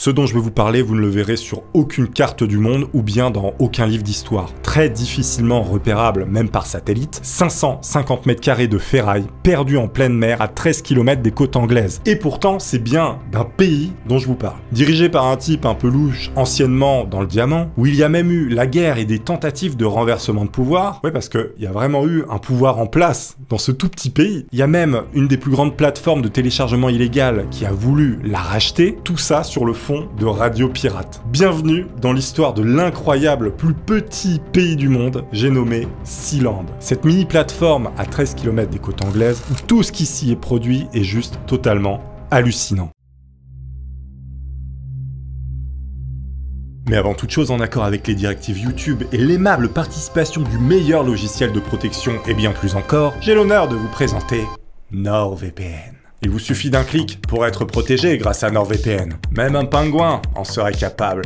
Ce dont je vais vous parler, vous ne le verrez sur aucune carte du monde ou bien dans aucun livre d'histoire. Très difficilement repérable, même par satellite, 550 mètres carrés de ferraille perdus en pleine mer à 13 km des côtes anglaises. Et pourtant, c'est bien d'un pays dont je vous parle. Dirigé par un type un peu louche, anciennement dans le diamant, où il y a même eu la guerre et des tentatives de renversement de pouvoir. Ouais, parce qu'il y a vraiment eu un pouvoir en place dans ce tout petit pays. Il y a même une des plus grandes plateformes de téléchargement illégal qui a voulu la racheter. Tout ça sur le fond de Radio Pirate. Bienvenue dans l'histoire de l'incroyable plus petit pays du monde, j'ai nommé Sealand. Cette mini plateforme à 13 km des côtes anglaises où tout ce qui s'y est produit est juste totalement hallucinant. Mais avant toute chose, en accord avec les directives YouTube et l'aimable participation du meilleur logiciel de protection et bien plus encore, j'ai l'honneur de vous présenter NordVPN. Il vous suffit d'un clic pour être protégé grâce à NordVPN. Même un pingouin en serait capable.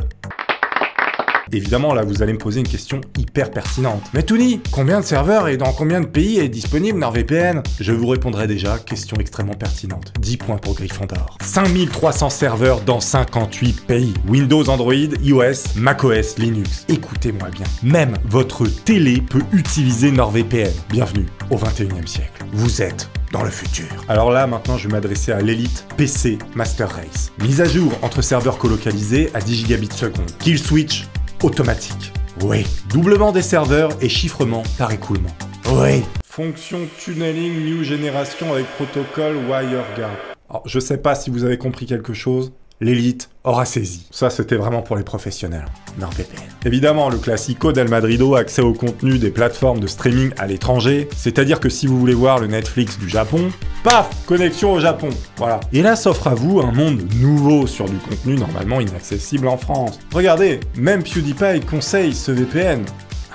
Évidemment, là, vous allez me poser une question hyper pertinente. Mais Tony, combien de serveurs et dans combien de pays est disponible NordVPN? Je vous répondrai déjà, question extrêmement pertinente. 10 points pour Gryffondor. 5300 serveurs dans 58 pays. Windows, Android, iOS, macOS, Linux. Écoutez-moi bien. Même votre télé peut utiliser NordVPN. Bienvenue au 21e siècle. Vous êtes dans le futur. Alors là, maintenant, je vais m'adresser à l'élite PC Master Race. Mise à jour entre serveurs colocalisés à 10 gigabits seconde. Kill switch automatique. Oui. Doublement des serveurs et chiffrement par écoulement. Oui. Fonction tunneling new génération avec protocole WireGuard. Alors, je sais pas si vous avez compris quelque chose. L'élite aura saisi. Ça, c'était vraiment pour les professionnels. NordVPN. Évidemment, le classico del Madrido, accès au contenu des plateformes de streaming à l'étranger. C'est-à-dire que si vous voulez voir le Netflix du Japon, paf, connexion au Japon. Voilà. Et là s'offre à vous un monde nouveau sur du contenu normalement inaccessible en France. Regardez, même PewDiePie conseille ce VPN.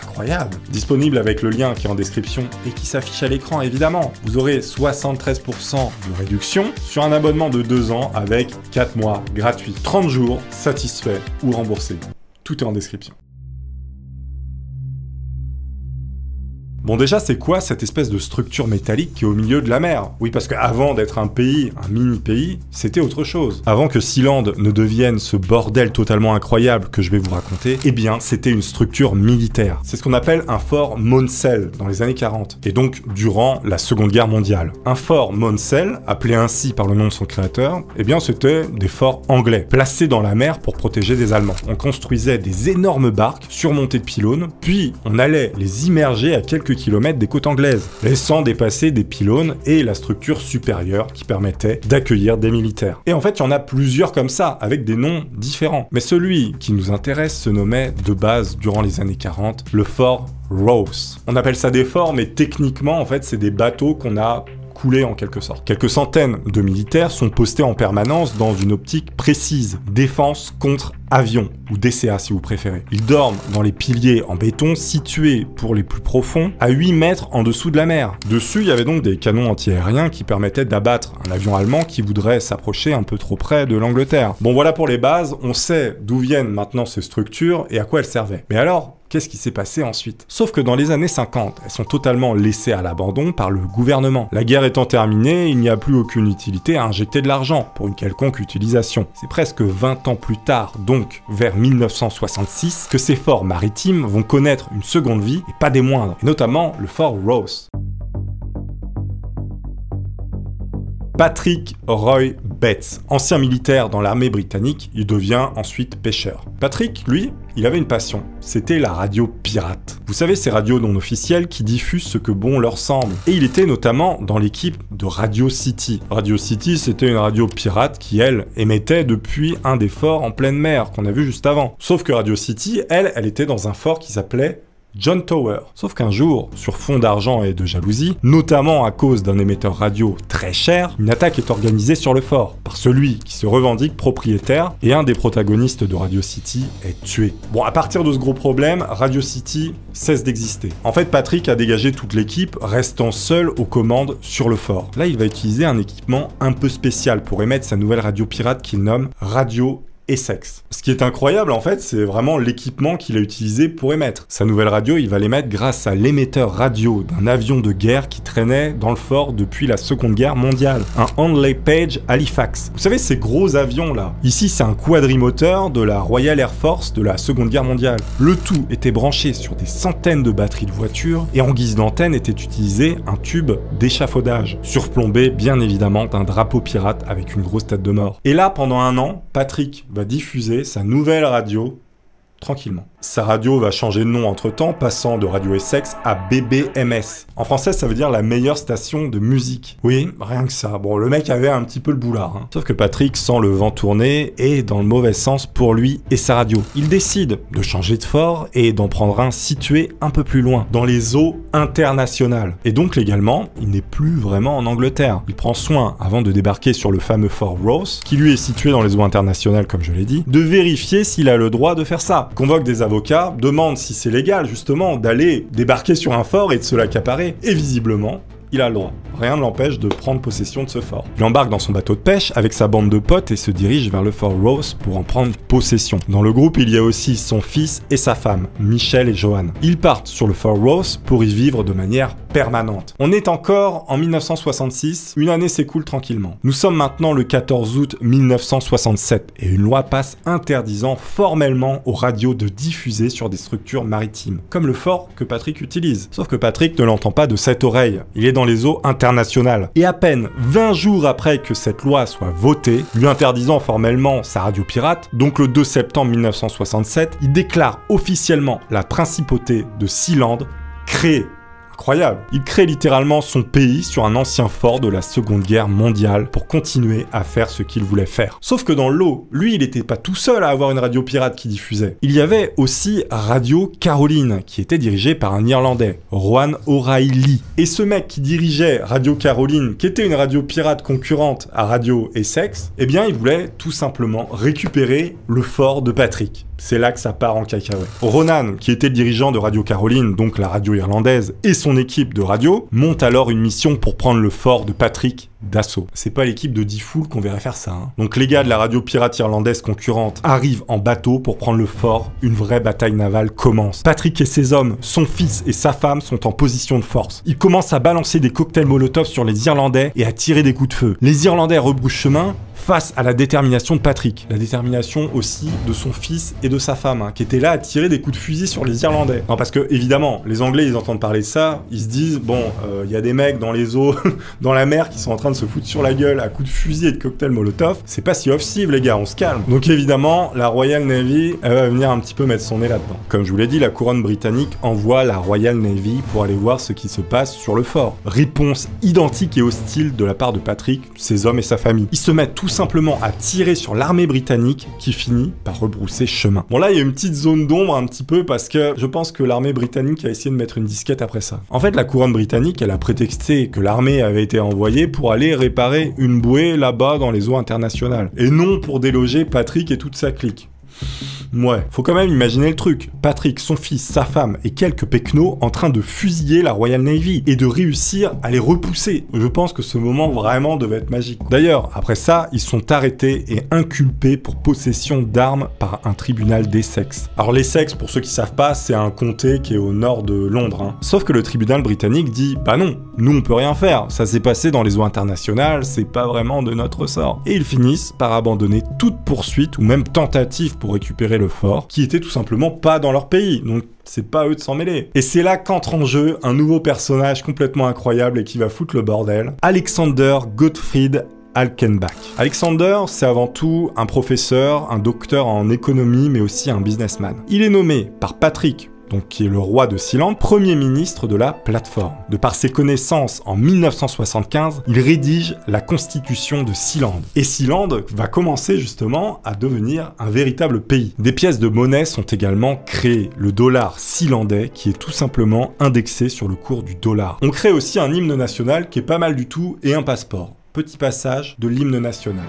Incroyable. Disponible avec le lien qui est en description et qui s'affiche à l'écran évidemment. Vous aurez 73% de réduction sur un abonnement de 2 ans avec 4 mois gratuits. 30 jours satisfait ou remboursé. Tout est en description. Bon déjà, c'est quoi cette espèce de structure métallique qui est au milieu de la mer? Oui, parce qu'avant d'être un pays, un mini-pays, c'était autre chose. Avant que Sealand ne devienne ce bordel totalement incroyable que je vais vous raconter, eh bien, c'était une structure militaire. C'est ce qu'on appelle un fort Maunsell dans les années 40, et donc durant la Seconde Guerre mondiale. Un fort Maunsell, appelé ainsi par le nom de son créateur, eh bien, c'était des forts anglais, placés dans la mer pour protéger des Allemands. On construisait des énormes barques surmontées de pylônes, puis on allait les immerger à quelques kilomètres des côtes anglaises, laissant dépasser des pylônes et la structure supérieure qui permettait d'accueillir des militaires. Et en fait, il y en a plusieurs comme ça, avec des noms différents. Mais celui qui nous intéresse se nommait de base, durant les années 40, le fort Ross. On appelle ça des forts, mais techniquement, en fait, c'est des bateaux qu'on a coulés en quelque sorte. Quelques centaines de militaires sont postés en permanence dans une optique précise, défense contre avion, ou DCA si vous préférez. Ils dorment dans les piliers en béton situés pour les plus profonds à 8 mètres en dessous de la mer. Dessus, il y avait donc des canons antiaériens qui permettaient d'abattre un avion allemand qui voudrait s'approcher un peu trop près de l'Angleterre. Bon voilà pour les bases, on sait d'où viennent maintenant ces structures et à quoi elles servaient. Mais alors, qu'est-ce qui s'est passé ensuite? Sauf que dans les années 50, elles sont totalement laissées à l'abandon par le gouvernement. La guerre étant terminée, il n'y a plus aucune utilité à injecter de l'argent pour une quelconque utilisation. C'est presque 20 ans plus tard, donc vers 1966, que ces forts maritimes vont connaître une seconde vie, et pas des moindres, et notamment le fort Ross. Patrick Roy Bates, ancien militaire dans l'armée britannique, il devient ensuite pêcheur. Patrick, lui, il avait une passion, c'était la radio pirate. Vous savez, ces radios non officielles qui diffusent ce que bon leur semble. Et il était notamment dans l'équipe de Radio City. Radio City, c'était une radio pirate qui, elle, émettait depuis un des forts en pleine mer qu'on a vu juste avant. Sauf que Radio City, elle était dans un fort qui s'appelait John Tower. Sauf qu'un jour, sur fond d'argent et de jalousie, notamment à cause d'un émetteur radio très cher, une attaque est organisée sur le fort par celui qui se revendique propriétaire et un des protagonistes de Radio City est tué. Bon, à partir de ce gros problème, Radio City cesse d'exister. En fait, Patrick a dégagé toute l'équipe, restant seul aux commandes sur le fort. Là, il va utiliser un équipement un peu spécial pour émettre sa nouvelle radio pirate qu'il nomme Radio Essex. Ce qui est incroyable en fait, c'est vraiment l'équipement qu'il a utilisé pour émettre. Sa nouvelle radio, il va l'émettre grâce à l'émetteur radio d'un avion de guerre qui traînait dans le fort depuis la Seconde Guerre mondiale, un Handley Page Halifax. Vous savez ces gros avions là? Ici c'est un quadrimoteur de la Royal Air Force de la Seconde Guerre mondiale. Le tout était branché sur des centaines de batteries de voitures et en guise d'antenne était utilisé un tube d'échafaudage, surplombé bien évidemment d'un drapeau pirate avec une grosse tête de mort. Et là pendant un an, Patrick va diffuser sa nouvelle radio tranquillement. Sa radio va changer de nom entre-temps, passant de Radio Essex à BBMS. En français, ça veut dire la meilleure station de musique. Oui, rien que ça. Bon, le mec avait un petit peu le boulard. Sauf que Patrick sent le vent tourner et dans le mauvais sens pour lui et sa radio. Il décide de changer de fort et d'en prendre un situé un peu plus loin, dans les eaux internationales. Et donc légalement, il n'est plus vraiment en Angleterre. Il prend soin, avant de débarquer sur le fameux fort Ross, qui lui est situé dans les eaux internationales comme je l'ai dit, de vérifier s'il a le droit de faire ça. Convoque des avocats, demande si c'est légal justement d'aller débarquer sur un fort et de se l'accaparer. Et visiblement, il a le droit. Rien ne l'empêche de prendre possession de ce fort. Il embarque dans son bateau de pêche avec sa bande de potes et se dirige vers le fort Ross pour en prendre possession. Dans le groupe, il y a aussi son fils et sa femme, Michel et Johan. Ils partent sur le fort Ross pour y vivre de manière permanente. On est encore en 1966, une année s'écoule tranquillement. Nous sommes maintenant le 14 août 1967 et une loi passe interdisant formellement aux radios de diffuser sur des structures maritimes, comme le fort que Patrick utilise. Sauf que Patrick ne l'entend pas de cette oreille. Il est dans les eaux internationales. Et à peine 20 jours après que cette loi soit votée, lui interdisant formellement sa radio pirate, donc le 2 septembre 1967, il déclare officiellement la principauté de Sealand créée. Incroyable. Il crée littéralement son pays sur un ancien fort de la Seconde Guerre mondiale pour continuer à faire ce qu'il voulait faire. Sauf que dans l'eau, lui, il n'était pas tout seul à avoir une radio pirate qui diffusait. Il y avait aussi Radio Caroline, qui était dirigée par un Irlandais, Rowan O'Reilly. Et ce mec qui dirigeait Radio Caroline, qui était une radio pirate concurrente à Radio Essex, eh bien, il voulait tout simplement récupérer le fort de Patrick. C'est là que ça part en cacahuète. Ronan, qui était le dirigeant de Radio Caroline, donc la radio irlandaise, et son équipe de radio, monte alors une mission pour prendre le fort de Patrick d'assaut. C'est pas l'équipe de D-Fool qu'on verrait faire ça. Donc les gars de la radio pirate irlandaise concurrente arrivent en bateau pour prendre le fort. Une vraie bataille navale commence. Patrick et ses hommes, son fils et sa femme sont en position de force. Ils commencent à balancer des cocktails Molotov sur les Irlandais et à tirer des coups de feu. Les Irlandais rebroussent chemin face à la détermination de Patrick. La détermination aussi de son fils et de sa femme, qui étaient là à tirer des coups de fusil sur les Irlandais. Non, parce que, évidemment, les Anglais, ils entendent parler de ça, ils se disent, bon, il y a des mecs dans les eaux, dans la mer, qui sont en train de se foutre sur la gueule à coups de fusil et de cocktails Molotov. C'est pas si off-cive, les gars, on se calme. Donc, évidemment, la Royal Navy, elle va venir un petit peu mettre son nez là-dedans. Comme je vous l'ai dit, la couronne britannique envoie la Royal Navy pour aller voir ce qui se passe sur le fort. Réponse identique et hostile de la part de Patrick, ses hommes et sa famille. Ils se mettent tout simplement à tirer sur l'armée britannique qui finit par rebrousser chemin. Bon là il y a une petite zone d'ombre un petit peu parce que je pense que l'armée britannique a essayé de mettre une disquette après ça. En fait la couronne britannique elle a prétexté que l'armée avait été envoyée pour aller réparer une bouée là-bas dans les eaux internationales et non pour déloger Patrick et toute sa clique. Ouais, faut quand même imaginer le truc. Patrick, son fils, sa femme et quelques pecnos en train de fusiller la Royal Navy et de réussir à les repousser. Je pense que ce moment vraiment devait être magique. D'ailleurs, après ça, ils sont arrêtés et inculpés pour possession d'armes par un tribunal d'Essex. Alors l'Essex, pour ceux qui savent pas, c'est un comté qui est au nord de Londres. Sauf que le tribunal britannique dit, bah non, nous on peut rien faire, ça s'est passé dans les eaux internationales, c'est pas vraiment de notre ressort. Et ils finissent par abandonner toute poursuite ou même tentative pour récupérer le fort, qui était tout simplement pas dans leur pays, donc c'est pas à eux de s'en mêler. Et c'est là qu'entre en jeu un nouveau personnage complètement incroyable et qui va foutre le bordel, Alexander Gottfried Alkenbach. Alexander, c'est avant tout un professeur, un docteur en économie, mais aussi un businessman. Il est nommé par Patrick, donc qui est le roi de Sealand, premier ministre de la plateforme. De par ses connaissances, en 1975, il rédige la constitution de Sealand. Et Sealand va commencer justement à devenir un véritable pays. Des pièces de monnaie sont également créées. Le dollar sealandais, qui est tout simplement indexé sur le cours du dollar. On crée aussi un hymne national qui est pas mal du tout et un passeport. Petit passage de l'hymne national.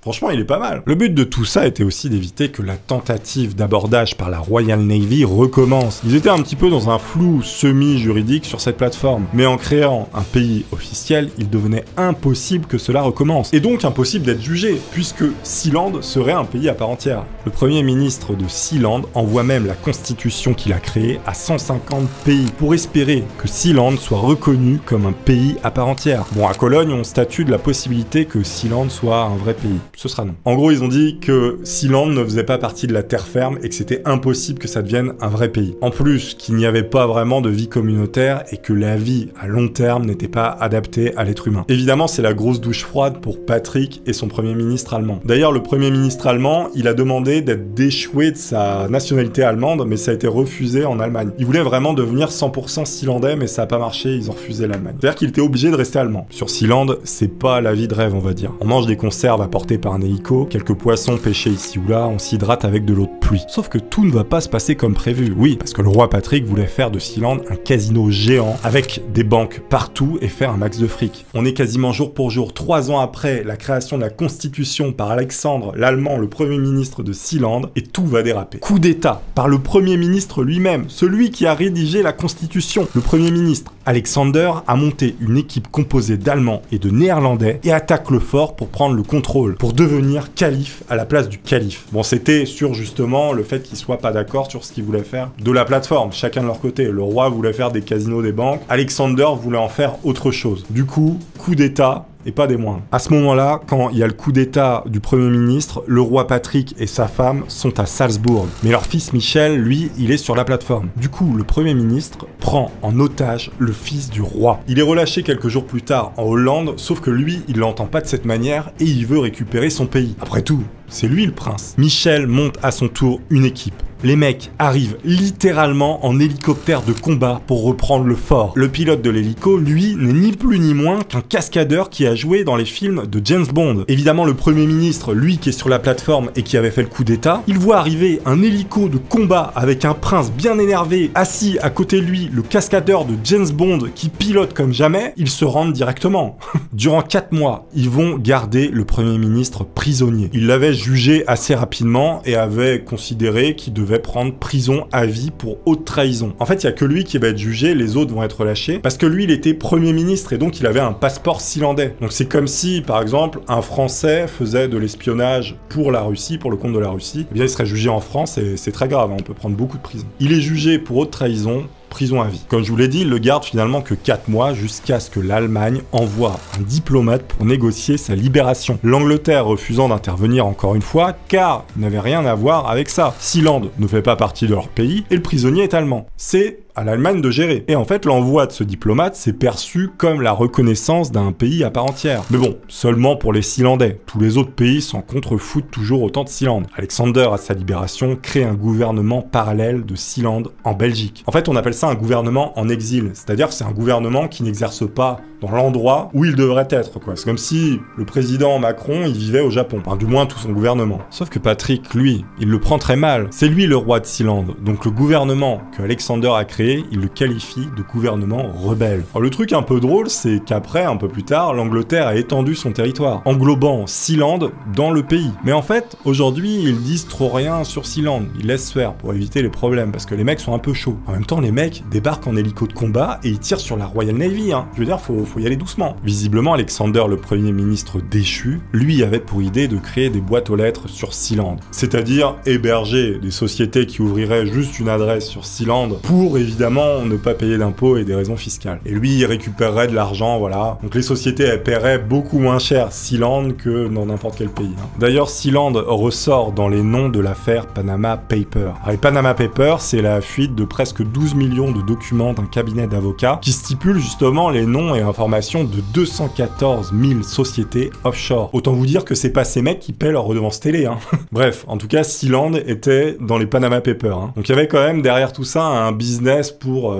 Franchement, il est pas mal. Le but de tout ça était aussi d'éviter que la tentative d'abordage par la Royal Navy recommence. Ils étaient un petit peu dans un flou semi-juridique sur cette plateforme. Mais en créant un pays officiel, il devenait impossible que cela recommence. Et donc impossible d'être jugé, puisque Sealand serait un pays à part entière. Le premier ministre de Sealand envoie même la constitution qu'il a créée à 150 pays pour espérer que Sealand soit reconnu comme un pays à part entière. Bon, à Cologne, on statue de la possibilité que Sealand soit un vrai pays. Ce sera non. En gros, ils ont dit que Sealand ne faisait pas partie de la terre ferme et que c'était impossible que ça devienne un vrai pays. En plus, qu'il n'y avait pas vraiment de vie communautaire et que la vie à long terme n'était pas adaptée à l'être humain. Évidemment, c'est la grosse douche froide pour Patrick et son premier ministre allemand. D'ailleurs, le premier ministre allemand, il a demandé d'être déchoué de sa nationalité allemande, mais ça a été refusé en Allemagne. Il voulait vraiment devenir 100% sealandais, mais ça n'a pas marché, ils ont refusé l'Allemagne. C'est-à-dire qu'il était obligé de rester allemand. Sur Sealand, c'est pas la vie de rêve, on va dire. On mange des conserves apportées par un hélico, quelques poissons pêchés ici ou là, on s'hydrate avec de l'eau de pluie. Sauf que tout ne va pas se passer comme prévu. Oui, parce que le roi Patrick voulait faire de Sealand un casino géant, avec des banques partout et faire un max de fric. On est quasiment jour pour jour, 3 ans après la création de la Constitution par Alexandre, l'Allemand, le premier ministre de Sealand, et tout va déraper. Coup d'état par le premier ministre lui-même, celui qui a rédigé la Constitution. Le premier ministre, Alexander, a monté une équipe composée d'Allemands et de Néerlandais et attaque le fort pour prendre le contrôle, pour devenir calife à la place du calife. Bon, c'était sur justement le fait qu'ils soient pas d'accord sur ce qu'ils voulaient faire de la plateforme, chacun de leur côté. Le roi voulait faire des casinos, des banques, Alexander voulait en faire autre chose. Du coup, coup d'état, et pas des moindres. À ce moment-là, quand il y a le coup d'état du Premier ministre, le roi Patrick et sa femme sont à Salzbourg. Mais leur fils Michel, lui, il est sur la plateforme. Du coup, le Premier ministre prend en otage le fils du roi. Il est relâché quelques jours plus tard en Hollande, sauf que lui, il l'entend pas de cette manière et il veut récupérer son pays. Après tout, c'est lui le prince. Michel monte à son tour une équipe. Les mecs arrivent littéralement en hélicoptère de combat pour reprendre le fort. Le pilote de l'hélico, lui, n'est ni plus ni moins qu'un cascadeur qui a joué dans les films de James Bond. Évidemment, le Premier ministre, lui qui est sur la plateforme et qui avait fait le coup d'état, il voit arriver un hélico de combat avec un prince bien énervé, assis à côté de lui, le cascadeur de James Bond qui pilote comme jamais, ils se rendent directement. Durant 4 mois, ils vont garder le Premier ministre prisonnier. Ils l'avaient jugé assez rapidement et avaient considéré qu'il devait prendre prison à vie pour haute trahison. En fait, il y a que lui qui va être jugé, les autres vont être relâchés, parce que lui, il était Premier ministre et donc il avait un passeport sealandais. Donc c'est comme si, par exemple, un Français faisait de l'espionnage pour la Russie, pour le compte de la Russie. Eh bien, il serait jugé en France et c'est très grave, hein, on peut prendre beaucoup de prison. Il est jugé pour haute trahison, prison à vie. Comme je vous l'ai dit, il le garde finalement que 4 mois jusqu'à ce que l'Allemagne envoie un diplomate pour négocier sa libération. L'Angleterre refusant d'intervenir encore une fois, car il n'avait rien à voir avec ça. Sealand ne fait pas partie de leur pays et le prisonnier est allemand. C'est à l'Allemagne de gérer. Et en fait, l'envoi de ce diplomate s'est perçu comme la reconnaissance d'un pays à part entière. Mais bon, seulement pour les Sealandais. Tous les autres pays s'en contrefoutent toujours autant de Sealand. Alexander, à sa libération, crée un gouvernement parallèle de Sealand en Belgique. En fait, on appelle ça un gouvernement en exil. C'est-à-dire que c'est un gouvernement qui n'exerce pas dans l'endroit où il devrait être, quoi. C'est comme si le président Macron, il vivait au Japon. Enfin, du moins, tout son gouvernement. Sauf que Patrick, lui, il le prend très mal. C'est lui le roi de Sealand. Donc le gouvernement que Alexander a créé, il le qualifie de gouvernement rebelle. Alors, le truc un peu drôle, c'est qu'après, un peu plus tard, l'Angleterre a étendu son territoire, englobant Sealand dans le pays. Mais en fait, aujourd'hui, ils disent trop rien sur Sealand. Ils laissent faire pour éviter les problèmes, parce que les mecs sont un peu chauds. En même temps, les mecs débarquent en hélico de combat et ils tirent sur la Royal Navy, hein. Je veux dire, faut y aller doucement. Visiblement, Alexander, le premier ministre déchu, lui avait pour idée de créer des boîtes aux lettres sur Sealand. C'est-à-dire héberger des sociétés qui ouvriraient juste une adresse sur Sealand pour, évidemment, ne pas payer d'impôts et des raisons fiscales. Et lui, il récupérerait de l'argent, voilà. Donc les sociétés, elles paieraient beaucoup moins cher Sealand que dans n'importe quel pays, hein. D'ailleurs, Sealand ressort dans les noms de l'affaire Panama Papers. Alors, les Panama Papers, c'est la fuite de presque 12 millions de documents d'un cabinet d'avocats qui stipule justement les noms et informations de 214 000 sociétés offshore. Autant vous dire que c'est pas ces mecs qui paient leur redevance télé, hein. Bref, en tout cas, Sealand était dans les Panama Papers, hein. Donc il y avait quand même derrière tout ça un business pour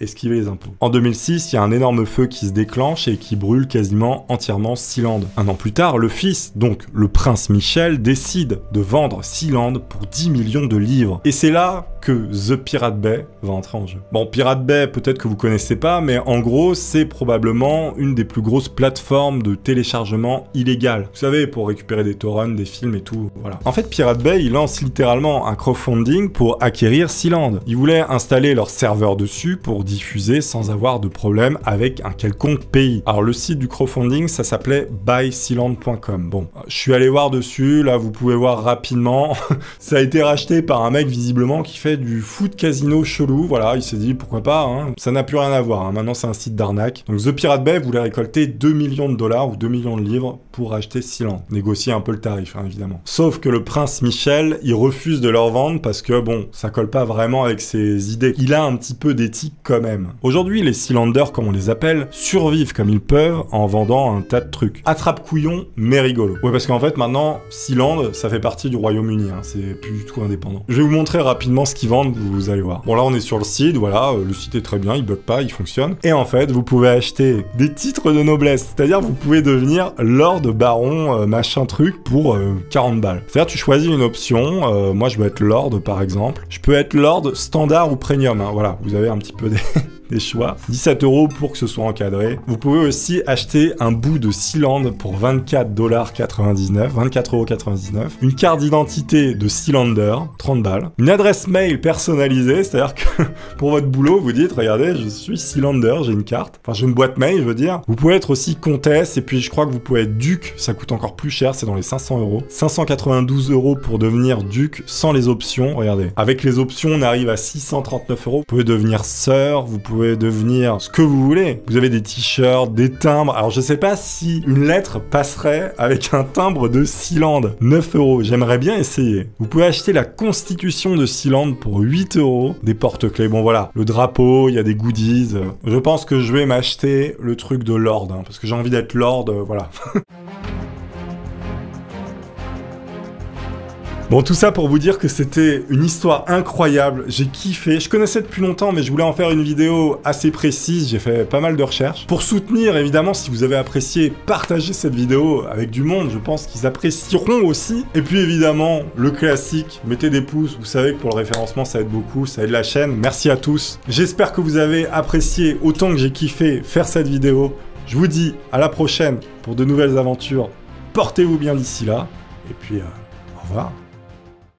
esquiver les impôts. En 2006, il y a un énorme feu qui se déclenche et qui brûle quasiment entièrement Sealand. Un an plus tard, le fils, donc le prince Michel, décide de vendre Sealand pour 10 millions de livres. Et c'est là que The Pirate Bay va entrer en jeu. Bon, Pirate Bay, peut-être que vous connaissez pas, mais en gros, c'est probablement une des plus grosses plateformes de téléchargement illégal. Vous savez, pour récupérer des torrents, des films et tout, voilà. En fait, Pirate Bay, il lance littéralement un crowdfunding pour acquérir Sealand. Ils voulaient installer leur serveur dessus pour diffuser sans avoir de problème avec un quelconque pays. Alors, le site du crowdfunding, ça s'appelait buysealand.com. Bon, je suis allé voir dessus, là, vous pouvez voir rapidement. Ça a été racheté par un mec, visiblement, qui fait du foot casino chelou, voilà, il s'est dit pourquoi pas, hein. Ça n'a plus rien à voir, hein. Maintenant c'est un site d'arnaque. Donc The Pirate Bay voulait récolter 2 millions de dollars ou 2 millions de livres pour acheter Sealand. Négocier un peu le tarif, hein, évidemment. Sauf que le prince Michel, il refuse de leur vendre parce que bon, ça colle pas vraiment avec ses idées. Il a un petit peu d'éthique quand même. Aujourd'hui, les Sealanders, comme on les appelle, survivent comme ils peuvent en vendant un tas de trucs. Attrape-couillon, mais rigolo. Ouais, parce qu'en fait maintenant, Sealand, ça fait partie du Royaume-Uni, hein. C'est plus du tout indépendant. Je vais vous montrer rapidement ce qu'ils vendent, vous allez voir. Bon, là on est sur le site, voilà, le site est très bien, il bug pas, il fonctionne. Et en fait, vous pouvez acheter des titres de noblesse, c'est-à-dire vous pouvez devenir lord, baron, machin truc pour 40 balles. C'est-à-dire tu choisis une option, moi je veux être lord par exemple, je peux être lord standard ou premium, hein. Voilà, vous avez un petit peu des choix. 17 € pour que ce soit encadré. Vous pouvez aussi acheter un bout de Sealand pour 24,99 $, 24,99 €. Une carte d'identité de Sealander, 30 balles. Une adresse mail personnalisée, c'est-à-dire que pour votre boulot, vous dites, regardez, je suis Sealander, j'ai une carte. Enfin, j'ai une boîte mail, je veux dire. Vous pouvez être aussi comtesse, et puis je crois que vous pouvez être duc, ça coûte encore plus cher, c'est dans les 500 €. 592 € pour devenir duc sans les options, regardez. Avec les options, on arrive à 639 €. Vous pouvez devenir sœur, vous pouvez devenir ce que vous voulez. Vous avez des t-shirts, des timbres. Alors je sais pas si une lettre passerait avec un timbre de Sealand. 9 €. J'aimerais bien essayer. Vous pouvez acheter la constitution de Sealand pour 8 €. Des porte-clés. Bon voilà. Le drapeau, il y a des goodies. Je pense que je vais m'acheter le truc de Lord, hein, parce que j'ai envie d'être Lord, voilà. Bon, tout ça pour vous dire que c'était une histoire incroyable, j'ai kiffé, je connaissais depuis longtemps mais je voulais en faire une vidéo assez précise, j'ai fait pas mal de recherches. Pour soutenir, évidemment, si vous avez apprécié, partagez cette vidéo avec du monde, je pense qu'ils apprécieront aussi. Et puis évidemment, le classique, mettez des pouces, vous savez que pour le référencement ça aide beaucoup, ça aide la chaîne, merci à tous. J'espère que vous avez apprécié autant que j'ai kiffé faire cette vidéo. Je vous dis à la prochaine pour de nouvelles aventures, portez-vous bien d'ici là, et puis au revoir.